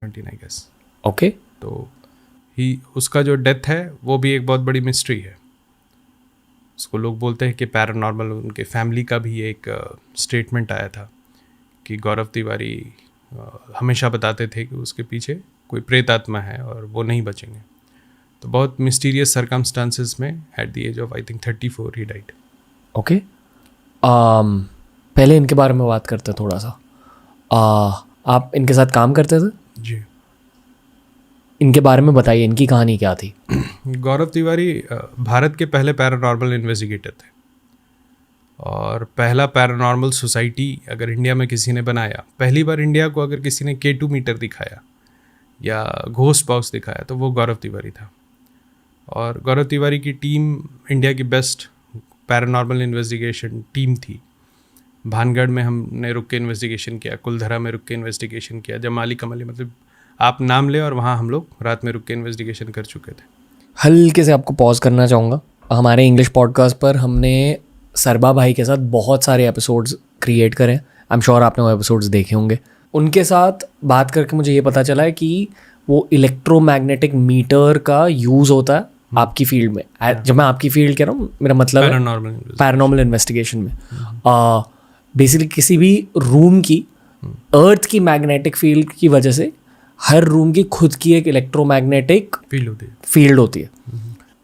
I guess. Okay. तो उसका जो डेथ है वो भी एक बहुत बड़ी मिस्ट्री है। उसको लोग बोलते हैं कि पैरानॉर्मल, उनके फैमिली का भी एक स्टेटमेंट आया था कि गौरव तिवारी हमेशा बताते थे कि उसके पीछे कोई प्रेत आत्मा है और वो नहीं बचेंगे। तो बहुत मिस्टीरियस सर्कमस्टांसेस में at the age of I think 34 he died. Okay. पहले इनके बारे में बात करते हैं थोड़ा सा। आप इनके साथ काम करते थे? जी। इनके बारे में बताइए, इनकी कहानी क्या थी? गौरव तिवारी भारत के पहले पैरानॉर्मल इन्वेस्टिगेटर थे और पहला पैरानॉर्मल सोसाइटी अगर इंडिया में किसी ने बनाया, पहली बार इंडिया को अगर किसी ने K2 मीटर दिखाया या घोस्ट बॉक्स दिखाया तो वो गौरव तिवारी था। और गौरव तिवारी की टीम इंडिया की बेस्ट पैरानॉर्मल इन्वेस्टिगेशन टीम थी। भानगढ़ में हमने रुक के इन्वेस्टिगेशन किया, कुलधरा में रुक के इन्वेस्टिगेशन किया, जमाली कमली, मतलब आप नाम ले, और वहाँ हम लोग रात में रुक के इन्वेस्टिगेशन कर चुके थे। हल्के से आपको पॉज करना चाहूँगा। हमारे इंग्लिश पॉडकास्ट पर हमने सरबा भाई के साथ बहुत सारे एपिसोड्स क्रिएट करे। आई एम श्योर आपने वो एपिसोड्स देखे होंगे। उनके साथ बात करके मुझे ये पता चला है कि वो इलेक्ट्रोमैग्नेटिक मीटर का यूज़ होता है आपकी फील्ड में। जब मैं आपकी फील्ड कह रहा हूँ, मेरा मतलब पैरानॉर्मल इन्वेस्टिगेशन में बेसिकली किसी भी रूम की अर्थ की मैग्नेटिक फील्ड की वजह से हर रूम की खुद की एक इलेक्ट्रोमैग्नेटिक फील्ड होती है।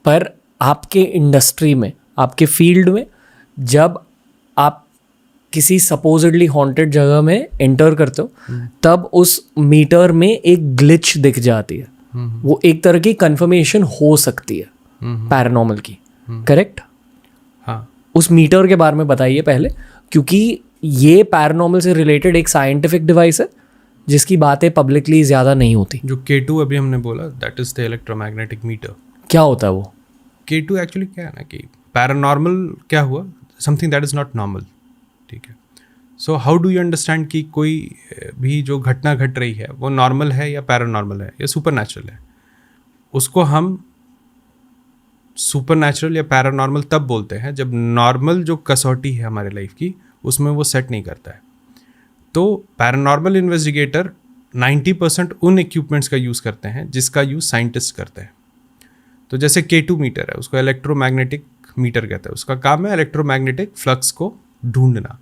पर आपके इंडस्ट्री में, आपके फील्ड में, जब आप किसी सपोजिडली हॉन्टेड जगह में एंटर करते हो तब उस मीटर में एक ग्लिच दिख जाती है। वो एक तरह की कंफर्मेशन हो सकती है पैरानॉर्मल की, करेक्ट? हाँ। उस मीटर के बारे में बताइए पहले, क्योंकि ये पैरानॉर्मल से रिलेटेड एक साइंटिफिक डिवाइस है जिसकी बातें पब्लिकली ज़्यादा नहीं होती। जो K2 अभी हमने बोला, that is the electromagnetic meter. क्या होता है वो? K2 एक्चुअली क्या है ना कि पैरानॉर्मल क्या हुआ, something that is not normal, ठीक है। So how do you understand कि कोई भी जो घटना घट रही है वो नॉर्मल है या पैरानॉर्मल है या सुपरनैचुरल है? उसको हम सुपरनैचुरल या पैरानॉर्मल तब बोलते हैं जब नॉर्मल जो कसौटी है हमारे लाइफ की उसमें वो सेट नहीं करता है। तो पैरानॉर्मल इन्वेस्टिगेटर 90% उन इक्विपमेंट्स का यूज़ करते हैं जिसका यूज़ साइंटिस्ट करते हैं। तो जैसे K2 मीटर है, उसको इलेक्ट्रोमैग्नेटिक मीटर कहते हैं। उसका काम है इलेक्ट्रोमैग्नेटिक फ्लक्स को ढूंढना।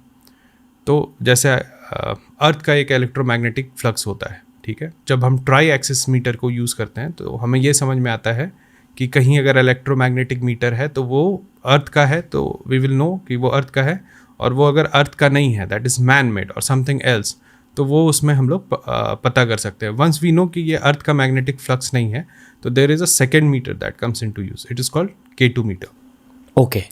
तो जैसे अर्थ का एक इलेक्ट्रोमैग्नेटिक फ्लक्स होता है, ठीक है। जब हम ट्राई एक्सिस मीटर को यूज़ करते हैं तो हमें ये समझ में आता है कि कहीं अगर इलेक्ट्रोमैग्नेटिक मीटर है तो वो अर्थ का है, तो वी विल नो कि वो अर्थ का है। और वो अगर अर्थ का नहीं है, दैट इज़ मैन मेड और समथिंग एल्स, तो वो उसमें हम लोग पता कर सकते हैं। वंस वी नो कि ये अर्थ का मैग्नेटिक फ्लक्स नहीं है तो there is a second meter that comes into use, it is called K2 meter. Okay.